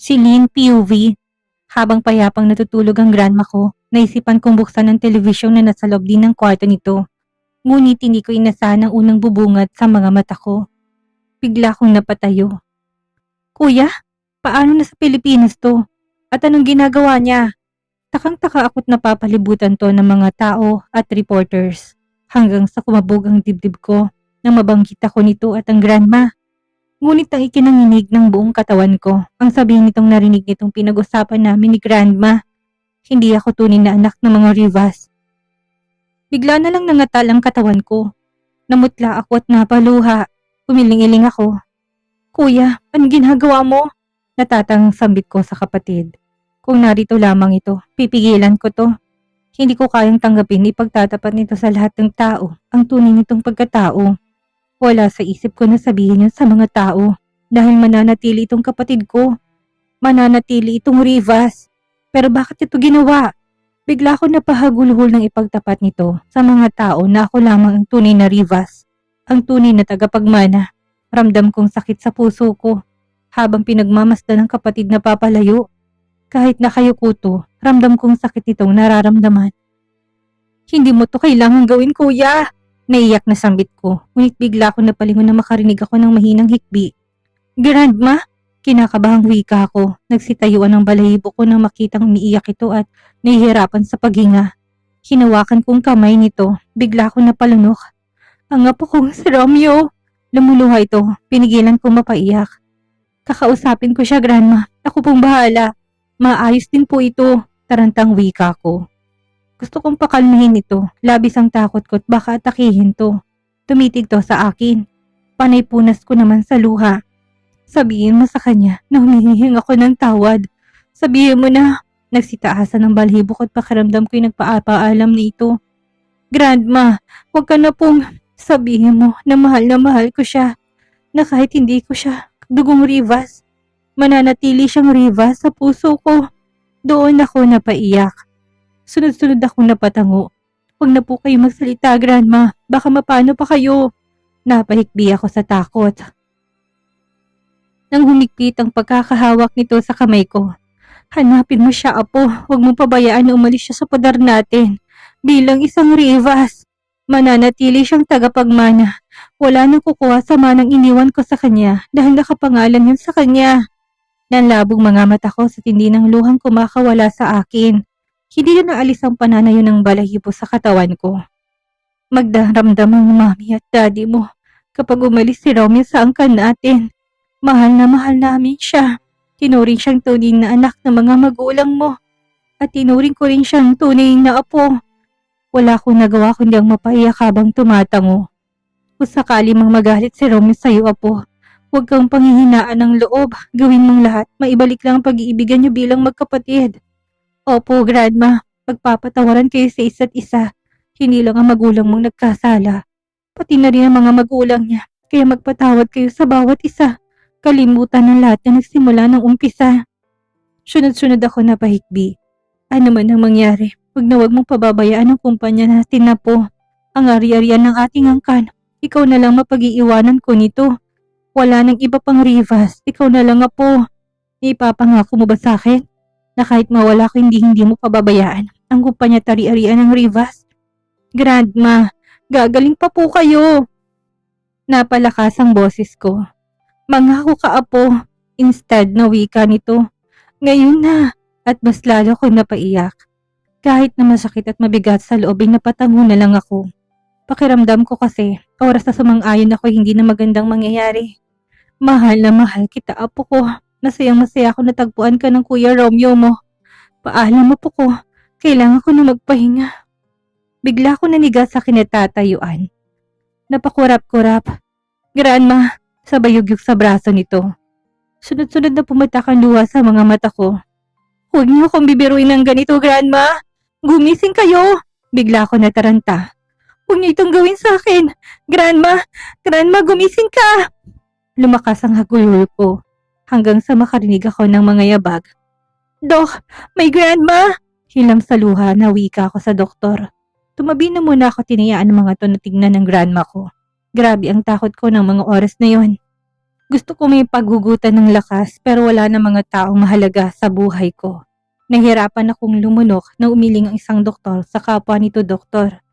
Si Lynn POV. Habang payapang natutulog ang grandma ko, naisipan kong buksan ang telebisyon na nasa loob din ng kwarto nito. Ngunit hindi ko inasahan ang unang bubungad sa mga mata ko. Bigla kong napatayo. Kuya, paano na sa Pilipinas to? At anong ginagawa niya? Takang-taka ako't napapalibutan to ng mga tao at reporters. Hanggang sa kumabog ang dibdib ko nang mabanggit ako nito at ang grandma. Ngunit ang ikinanginig ng buong katawan ko ang sabihin nitong narinig nitong pinag-usapan namin ni grandma. Hindi ako tunay na anak ng mga Rivas. Bigla na lang nangatal ang katawan ko. Namutla ako at napaluha. Umiling-iling ako. Kuya, anong ginagawa mo? Natatang sambit ko sa kapatid. Kung narito lamang ito, pipigilan ko to. Hindi ko kayang tanggapin ipagtatapat nito sa lahat ng tao ang tunay nitong pagkatao. Wala sa isip ko na sabihin yun sa mga tao dahil mananatili itong kapatid ko. Mananatili itong Rivas. Pero bakit ito ginawa? Bigla ko napahagulhol ng ipagtapat nito sa mga tao na ako lamang ang tunay na Rivas. Ang tunay na tagapagmana. Ramdam kong sakit sa puso ko habang pinagmamasdan ng kapatid na papalayo. Kahit nakayuko to, ramdam kong sakit itong nararamdaman. Hindi mo to kailangang gawin, kuya. Naiyak na sambit ko, ngunit bigla ko napalingon na makarinig ako ng mahinang hikbi. Grandma? Kinakabahang wika ako. Nagsitayuan ang balahibo ko nang makitang umiiyak ito at nahihirapan sa paghinga. Hinawakan kong kamay nito, bigla ko napalunok. Ang apo kong si Romeo. Lumuluha ito, pinigilan kong mapaiyak. Kakausapin ko siya, grandma. Ako pong bahala. Maayos din po ito, tarantang wika ko. Gusto kong pakalmahin ito, labis ang takot ko at baka atakihin to. Tumitig to sa akin. Panay punas ko naman sa luha. Sabihin mo sa kanya na humihing ako ng tawad. Sabihin mo na, nagsitaasan ng balhibo ko at pakiramdam ko'y nagpapaalam na ito. Grandma, huwag ka na pong sabihin mo na mahal ko siya. Na kahit hindi ko siya dugong Rivas, mananatili siyang Rivas sa puso ko. Doon ako napaiyak. Sunod-sunod akong napatango. Huwag na po kayo magsalita, grandma. Baka mapano pa kayo. Napahikbi ako sa takot. Nang humigpit ang pagkakahawak nito sa kamay ko. Hanapin mo siya, apo. Huwag mo pabayaan na umalis siya sa poder natin. Bilang isang Rivas, mananatili siyang tagapagmana. Wala nang kukuha sa manang iniwan ko sa kanya dahil nakapangalan yun sa kanya. Nanlabong mga mata ko sa tindi ng luhang kumakawala sa akin. Hindi na naalis ang pananayo ng balahibo sa katawan ko. Magdaramdam ang mami at daddy mo kapag umalis si Romeo sa angkan natin. Mahal na mahal namin siya. Tinuring siyang tunay na anak ng mga magulang mo. At tinuring ko rin siyang tunay na apo. Wala akong nagawa kundi ang mapaiyak habang tumatango. Kung sakali mang magalit si Romeo sa iyo, apo, huwag kang panghihinaan ng loob. Gawin mong lahat. Maibalik lang ang pag-iibigan niyo bilang magkapatid. Opo, grandma. Pagpapatawaran kayo sa isa't isa. Hindi lang ang magulang mong nagkasala. Pati na rin ang mga magulang niya. Kaya magpatawad kayo sa bawat isa. Kalimutan ng lahat na nagsimula ng umpisa. Sunod-sunod ako na pahikbi. Ano man ang mangyari, huwag mong pababayaan ang kumpanya natin na po. Ang ari-arian ng ating angkan. Ikaw na lang mapag-iiwanan ko nito. Wala nang iba pang Rivas. Ikaw na lang, apo. Ipapangako mo ba sa akin? Na kahit mawala ko hindi mo pababayaan ang kumpanya tari-arian ng Rivas. Grandma, gagaling pa po kayo. Napalakas ang boses ko. Mangako ka, apo. Instead na wika nito. Ngayon na, at mas lalo ko napaiyak. Kahit na masakit at mabigat sa loob ay napatango na lang ako. Pakiramdam ko kasi, oras na sumang-ayon ako hindi na magandang mangyayari. Mahal na mahal kita, apo ko. Masayang-masaya ako natagpuan ka ng Kuya Romeo mo. Paalam mo po ko. Kailangan ko na magpahinga. Bigla ko naniga sa kinatatayuan. Napakurap-kurap. Grandma, sabay yugyug sa braso nito. Sunod-sunod na pumatak ang luha sa mga mata ko. Huwag niyo akong bibiruin ng ganito, grandma. Gumising kayo. Bigla ko nataranta. Huwag niyo itong gawin sa akin. Grandma, gumising ka. Lumakas ang hagulhol ko. Hanggang sa makarinig ako ng mga yabag. Dok, may grandma! Hilam sa luha na wika ako sa doktor. Tumabi na muna ako tinayaan ng mga to na tignan ng grandma ko. Grabe ang takot ko ng mga oras na yon. Gusto ko may paghugutan ng lakas pero wala na mga taong mahalaga sa buhay ko. Nahirapan akong lumunok na umiling ang isang doktor sa kapwa nito doktor.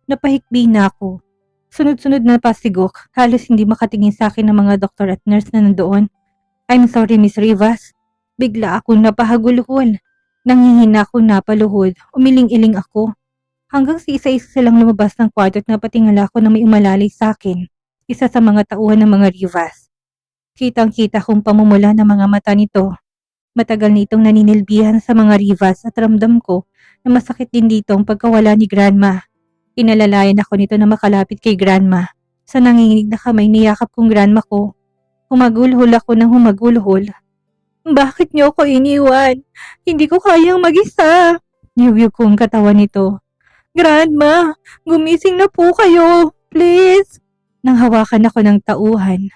Napahikbi na ako. Sunod-sunod na pasigok, halos hindi makatingin sa akin ng mga doktor at nurse na nandoon. I'm sorry, Miss Rivas. Bigla akong napahagulhol. Nanghihina akong napaluhod, umiling-iling ako. Hanggang si isa-isa silang lumabas ng kwarto at napatingala ko na may umalalay sa akin. Isa sa mga tauhan ng mga Rivas. Kitang-kita kong pamumula ng mga mata nito. Matagal na itong naninilbihan sa mga Rivas at ramdam ko na masakit din dito ang pagkawala ni Grandma. Inalalayan ako nito na makalapit kay Grandma. Sa nanginginig na kamay niyakap kong Grandma ko. Humagulhol ako ng humagulhol. Bakit niyo ako iniwan? Hindi ko kayang mag-isa. Niyugyug ko ang katawan nito. Grandma, gumising na po kayo. Please. Nang hawakan ako ng tauhan.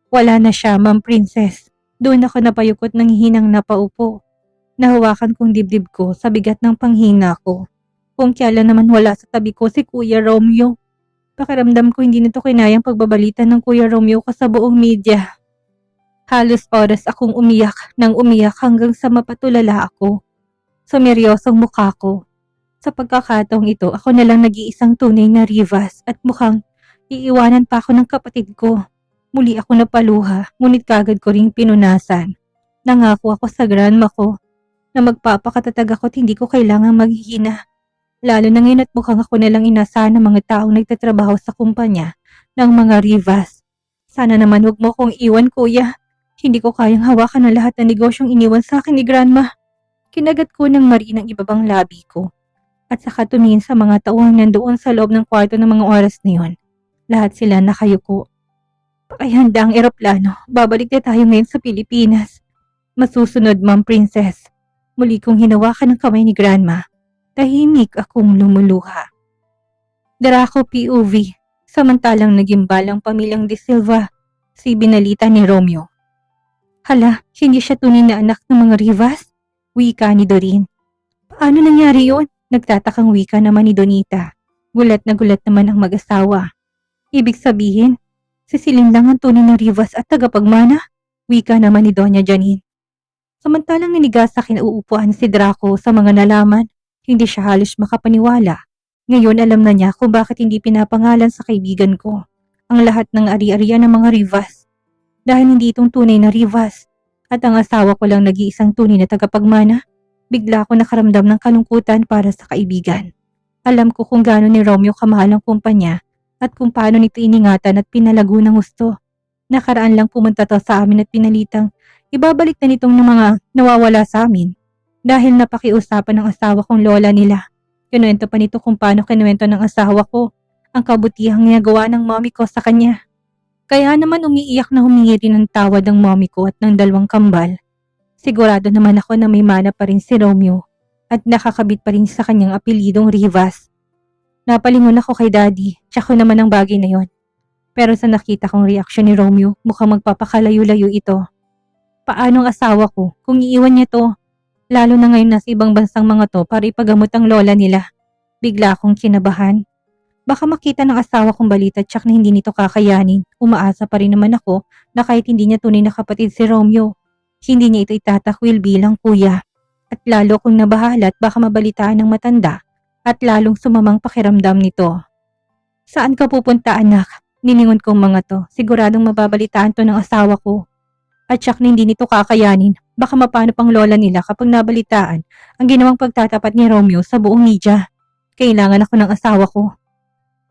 Wala na siya, Ma'am Princess. Doon ako napayukot ng hinang napaupo. Nahawakan kong dibdib ko sa bigat ng panghina ko. Kung kailan naman wala sa tabi ko si Kuya Romeo. Pakiramdam ko hindi nito kinayang pagbabalita ng Kuya Romeo ko sa buong media. Halos oras akong umiyak nang umiyak hanggang sa mapatulala ako. Sumeryosong mukha ko. Sa pagkakataong ito, ako na lang nag-iisang tunay na Rivas at mukhang iiwanan pa ako ng kapatid ko. Muli ako napaluha, ngunit kagad ko ring pinunasan. Nangako ako sa grandma ko na magpapakatatag ako at hindi ko kailangang maghihina. Lalo na ngayon at mukhang ako na lang inasahan ng mga taong nagtatrabaho sa kumpanya ng mga Rivas. Sana naman huwag mo kong iwan, kuya. Hindi ko kayang hawakan ang lahat ng negosyong iniwan sa akin ni grandma. Kinagat ko ng marin ang ibabang labi ko. At saka tumingin sa mga tauhang nandoon sa loob ng kwarto ng mga oras na yun. Lahat sila nakayuko. Pakihanda ang eroplano. Babalik na tayo ngayon sa Pilipinas. Masusunod, Ma'am Princess. Muli kong hinawakan ang kamay ni grandma. Tahimik akong lumuluha. Draco POV. Samantalang naging balang pamilyang De Silva, si binalita ni Romeo. Hala, hindi siya tunay na anak ng mga Rivas? Wika ni Doreen. Paano nangyari yun? Nagtatakang wika naman ni Donita. Gulat naman ang mag-asawa. Ibig sabihin, si Celine lang ang tunay na Rivas at tagapagmana? Wika naman ni Doña Janine. Samantalang ninigas sa kinauupuan si Draco sa mga nalaman, hindi siya halos makapaniwala. Ngayon alam na niya kung bakit hindi pinapangalan sa kaibigan ko ang lahat ng ari-arian ng mga Rivas. Dahil hindi itong tunay na Rivas at ang asawa ko lang nag-iisang tunay na tagapagmana, bigla ako nakaramdam ng kalungkutan para sa kaibigan. Alam ko kung gaano ni Romeo kamahal ang kumpanya at kung paano nito iningatan at pinalago ng gusto. Nakaraan lang pumunta to sa amin at pinalitang ibabalik na nitong mga nawawala sa amin. Dahil napakiusapan ng asawa kong lola nila. Kinuwento pa nito kung paano kinuwento ng asawa ko ang kabutihang ginagawa ng mommy ko sa kanya. Kaya naman umiiyak na humingi rin ng tawad ng mommy ko at ng dalawang kambal. Sigurado naman ako na may mana pa rin si Romeo at nakakabit pa rin sa kanyang apelidong Rivas. Napalingon ako kay daddy, tsaka naman ang bagay na yon. Pero sa nakita kong reaksyon ni Romeo, mukhang magpapakalayo-layo ito. Paano ang asawa ko kung iiwan niya to? Lalo na ngayon nasa ibang bansang mga to para ipagamot ang lola nila. Bigla akong kinabahan. Baka makita ng asawa kong balita tsak na hindi nito kakayanin. Umaasa pa rin naman ako na kahit hindi niya tunay na kapatid si Romeo, hindi niya ito itatakwil bilang kuya. At lalo kong nabahala at baka mabalitaan ng matanda at lalong sumamang pakiramdam nito. Saan ka pupunta, anak? Niningon kong mga to. Siguradong mababalitaan to ng asawa ko. At tsak na hindi nito kakayanin. Baka mapano pang lola nila kapag nabalitaan ang ginawang pagtatapat ni Romeo sa buong media. Kailangan ako ng asawa ko.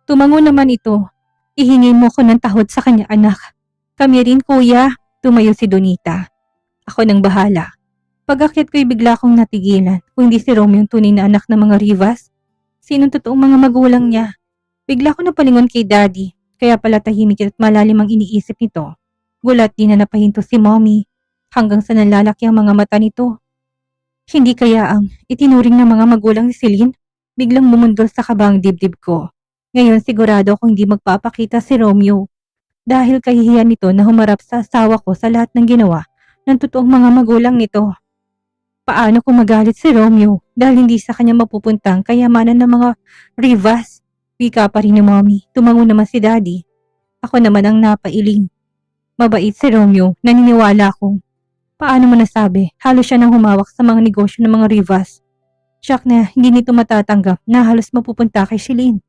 Tumango naman ito. Ihingin mo ko ng tahod sa kanya, anak. Kami rin, kuya. Tumayo si Donita. Ako nang bahala. Pag-akyat ko'y bigla kong natigilan. Kung hindi si Romeo ang tunay na anak ng mga Rivas, sinong totoong mga magulang niya? Bigla ko napalingon kay daddy. Kaya pala tahimik at malalim ang iniisip nito. Gulat din na napahinto si mommy. Hanggang sa nalalaki ang mga mata nito. Hindi kaya ang itinuring ng mga magulang ni Celine? Biglang bumundol sa kabang dibdib ko. Ngayon sigurado akong hindi magpapakita si Romeo. Dahil kahihiyan nito na humarap sa asawa ko sa lahat ng ginawa ng totoong mga magulang nito. Paano kung magalit si Romeo dahil hindi sa kanya mapupuntang kayamanan ng mga Rivas? Wika pa rin ni mommy. Tumango naman si daddy. Ako naman ang napailing. Mabait si Romeo, naniniwala ako. Paano mo nasabi? Halos siya nang humawak sa mga negosyo ng mga Rivas. Shock na hindi nito matatanggap na halos mapupunta kay Shilin.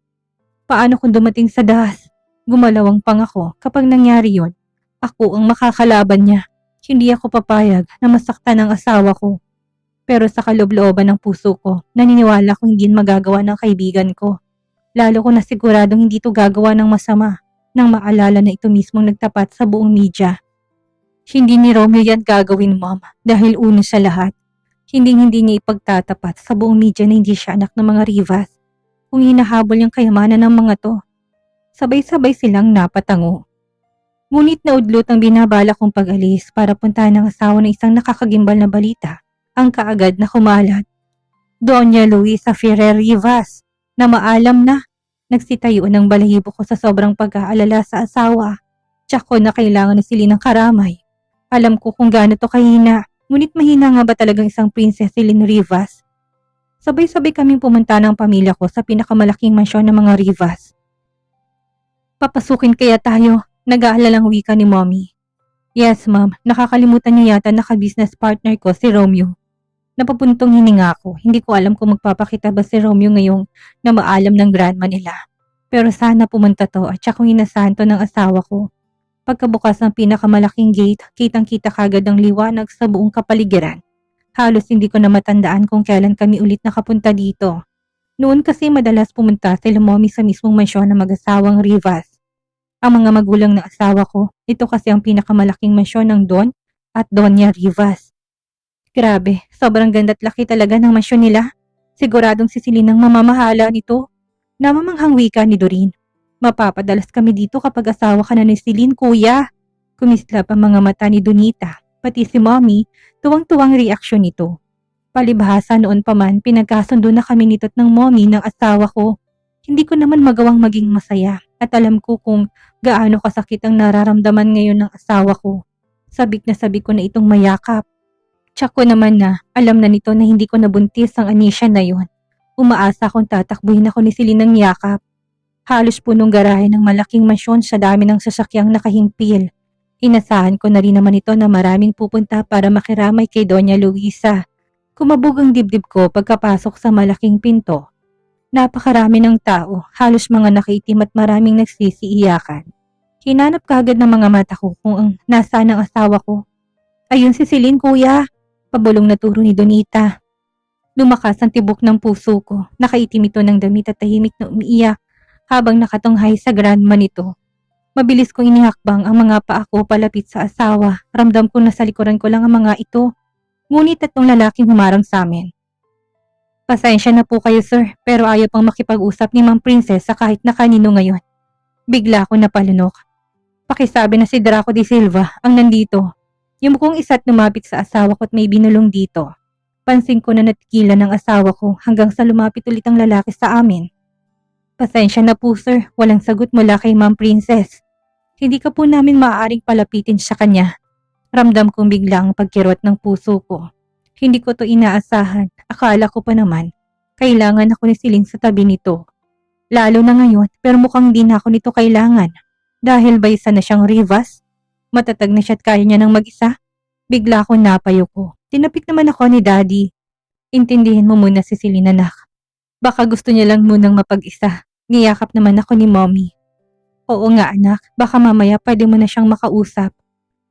Paano kung dumating sa dahas? Gumalaw ang pangako kapag nangyari yon. Ako ang makakalaban niya. Hindi ako papayag na masaktan ang asawa ko. Pero sa kaloob-looban ng puso ko, naniniwala kong hindi magagawa ng kaibigan ko. Lalo ko na siguradong hindi ito gagawa ng masama nang maalala na ito mismong nagtapat sa buong media. Hindi ni Romeo yan gagawin, Mom, dahil una sa lahat. Hindi niya ipagtatapat sa buong media na hindi siya anak ng mga Rivas. Kung hinahabol yung kayamanan ng mga to, sabay-sabay silang napatango. Ngunit naudlot ang binabala kong pag-alis para puntahan ng asawa ng isang nakakagimbal na balita ang kaagad na kumalat. Doña Luisa Ferrer Rivas, na maalam na. Nagsitayo ng balahibo ko sa sobrang pag-aalala sa asawa. Tiyak ko na kailangan na sili ng karamay. Alam ko kung gaano to kahina, ngunit mahina nga ba talagang isang princess si Lynn Rivas? Sabay-sabay kaming pumunta ng pamilya ko sa pinakamalaking mansyon ng mga Rivas. Papasukin kaya tayo? Nag-aalalang wika ni Mommy. Yes, Ma'am. Nakakalimutan niyo yata naka-business partner ko si Romeo. Napapuntong hininga ako. Hindi ko alam kung magpapakita ba si Romeo ngayong na maalam ng grandma nila. Pero sana pumunta to at saka kung inasahan to ng asawa ko. Pagkabukas ng pinakamalaking gate, kitang-kita kagad ang liwanag sa buong kapaligiran. Halos hindi ko na matandaan kung kailan kami ulit nakapunta dito. Noon kasi madalas pumunta sila Mommy sa mismong mansyon ng mag-asawang Rivas. Ang mga magulang ng asawa ko, ito kasi ang pinakamalaking mansyon ng Don at Doña Rivas. Grabe, sobrang ganda't laki talaga ng mansyon nila. Siguradong sisilin ang mamamahala nito. Namamanghang wika ni Doreen. Mapapadalas kami dito kapag asawa ka na ni Celine, kuya. Kumislap ang mga mata ni Donita. Pati si Mommy, tuwang-tuwang reaksyon nito. Palibhasa noon pa man, pinagkasundo na kami nito't ng Mommy ng asawa ko. Hindi ko naman magawang maging masaya at alam ko kung gaano kasakit ang nararamdaman ngayon ng asawa ko. Sabik ko na itong mayakap. Tsak ko naman na alam na nito na hindi ko nabuntis ang Anisha na yon. Umaasa akong tatakbuhin ako ni Celine ng yakap. Halos punong garahe ng malaking mansyon sa dami ng sasakyang nakahimpil. Inasahan ko na rin naman ito na maraming pupunta para makiramay kay Doña Luisa. Kumabog ang dibdib ko pagkapasok sa malaking pinto. Napakarami ng tao, halos mga nakaitim at maraming nagsisiiyakan. Hinanap kagad ng mga mata ko kung nasaan ang asawa ko. Ayun si Celine, kuya. Pabulong na turo ni Donita. Lumakas ang tibok ng puso ko. Nakaitim ito ng damit at tahimik na umiiyak habang nakatunghay sa grandma nito. Mabilis kong inihakbang ang mga paa ko palapit sa asawa. Ramdam ko na sa likuran ko lang ang mga ito. Ngunit tatlong lalaking humarang sa amin. Pasensya na po kayo, sir, pero ayaw pang makipag-usap ni Ma'am Princess sa kahit na kanino ngayon. Bigla ko napalunok. Pakisabi na si Draco de Silva ang nandito. Yung kong isa't lumapit sa asawa ko at may binulong dito. Pansin ko na natigilan ng asawa ko hanggang sa lumapit ulit ang lalaki sa amin. Pasensya na po, sir, walang sagot mula kay Ma'am Princess. Hindi ka po namin maaaring palapitin sa kanya. Ramdam kong biglang pagkirot ng puso ko. Hindi ko to inaasahan. Akala ko pa naman, kailangan ako ni Celine sa tabi nito. Lalo na ngayon, pero mukhang di na ako nito kailangan. Dahil ba isa na siyang Rivas? Matatag na siya at kaya niya ng mag-isa? Bigla ako napayo ko. Tinapik naman ako ni Daddy. Intindihin mo muna si Celine, anak. Baka gusto niya lang munang mapag-isa. Niyakap naman ako ni Mommy. Oo nga, anak. Baka mamaya pwede mo na siyang makausap.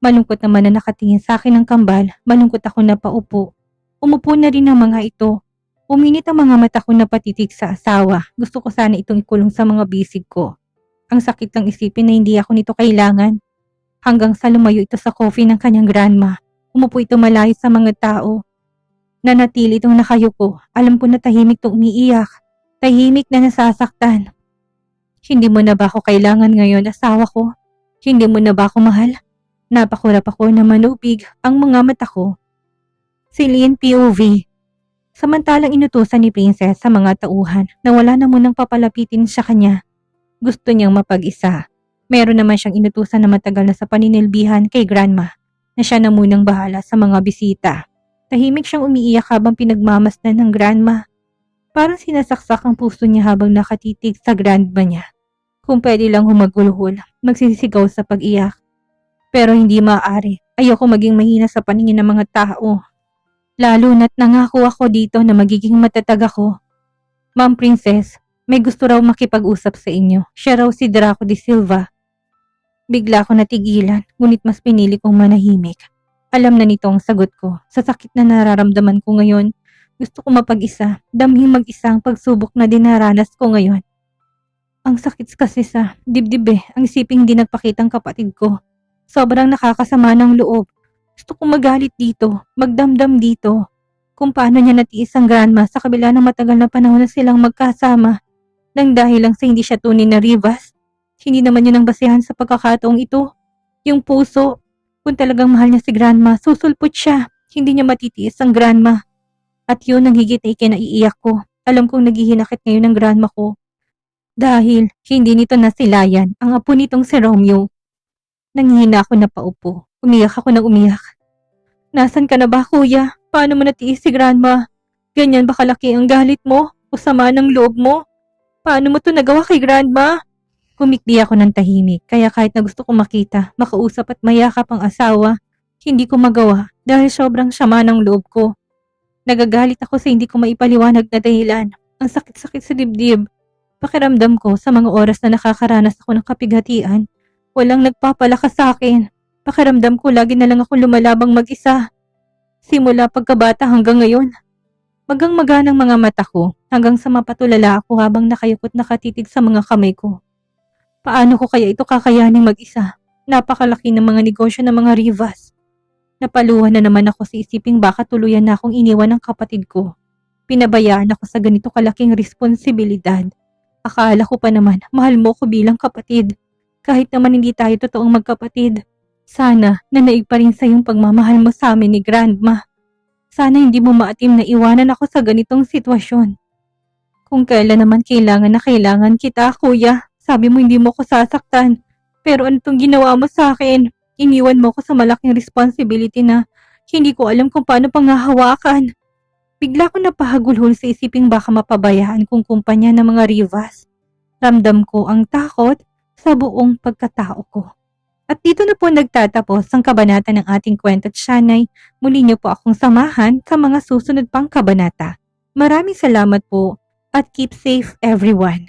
Malungkot naman na nakatingin sa akin ng kambal. Malungkot ako na paupo. Umupo na rin ang mga ito. Uminit ang mga mata ko na patitig sa asawa. Gusto ko sana itong ikulong sa mga bisig ko. Ang sakit lang isipin na hindi ako nito kailangan. Hanggang sa lumayo ito sa coffee ng kanyang grandma. Umupo ito malayo sa mga tao. Nanatili itong nakayuko. Alam ko na tahimik itong umiiyak. Tahimik na nasasaktan. Hindi mo na ba ako kailangan ngayon, asawa ko? Hindi mo na ba ako mahal? Napakurap ako na manubig ang mga mata ko. Celine POV. Samantalang inutusan ni Princess sa mga tauhan na wala na munang papalapitin sa kanya. Gusto niyang mapag-isa. Meron naman siyang inutusan na matagal na sa paninilbihan kay grandma na siya na munang bahala sa mga bisita. Tahimik siyang umiiyak habang pinagmamasdan ng grandma. Parang sinasaksak ang puso niya habang nakatitig sa grandma niya. Kung pwede lang humagulhol, magsisigaw sa pag-iyak. Pero hindi maaari. Ayoko maging mahina sa paningin ng mga tao. Lalo na't nangako ako dito na magiging matatag ako. Ma'am Princess, may gusto raw makipag-usap sa inyo. Siya raw si Draco de Silva. Bigla ko natigilan, ngunit mas pinili kong manahimik. Alam na nito ang sagot ko. Sa sakit na nararamdaman ko ngayon, gusto ko mapag-isa, damhing mag-isa ang pagsubok na dinaranas ko ngayon. Ang sakit kasi sa dibdib ang isiping hindi nagpakitang kapatid ko. Sobrang nakakasama ng loob. Gusto kong magalit dito, magdamdam dito. Kung paano niya natiis ang grandma sa kabila ng matagal na panahon na silang magkasama. Nang dahil lang sa hindi siya tunay na Rivas. Hindi naman yun ang basehan sa pagkakataong ito. Yung puso. Kung talagang mahal niya si grandma, susulpot siya. Hindi niya matitiis ang grandma. At yun ang higit na ikinaiiyak ko. Alam kong naghihinakit ngayon ng grandma ko. Dahil hindi nito nasilayan ang apo nitong si Romeo. Nanghihina ako na paupo. Umiyak ako ng umiyak. Nasaan ka na ba, kuya? Paano mo natiis si grandma? Ganyan ba kalaki ang galit mo? O sama ng loob mo? Paano mo to nagawa kay grandma? Kumikdi ako ng tahimik, kaya kahit na gusto kong makita, makausap at mayakap ang asawa, hindi ko magawa dahil sobrang sama ng loob ko. Nagagalit ako sa hindi ko maipaliwanag na dahilan. Ang sakit-sakit sa dibdib. Pakiramdam ko sa mga oras na nakakaranas ako ng kapighatian, walang nagpapalakas sa akin. Pakiramdam ko lagi na lang ako lumalabang mag-isa. Simula pagkabata hanggang ngayon. Magang-maga ng mga mata ko hanggang sa mapatulala ako habang nakayukot nakatitig sa mga kamay ko. Paano ko kaya ito kakayaning mag-isa? Napakalaki ng mga negosyo ng mga Rivas. Napaluhan na naman ako sa isiping baka tuluyan na akong iniwan ng kapatid ko. Pinabayaan ako sa ganito kalaking responsibilidad. Akala ko pa naman mahal mo ko bilang kapatid. Kahit naman hindi tayo totoong magkapatid. Sana nanaig pa rin sa iyong pagmamahal mo sa amin ni grandma. Sana hindi mo maatim na iwanan ako sa ganitong sitwasyon. Kung kailan naman kailangan na kailangan kita, kuya. Sabi mo hindi mo ko sasaktan. Pero ano itong ginawa mo sa akin? Iniwan mo ko sa malaking responsibility na hindi ko alam kung paano panghahawakan. Bigla ko napahagulhol sa isiping baka mapabayaan kong kumpanya ng mga Rivas. Ramdam ko ang takot sa buong pagkatao ko. At dito na po nagtatapos ang kabanata ng ating kwento at syanay. Muli niyo po akong samahan sa mga susunod pang kabanata. Maraming salamat po at keep safe everyone.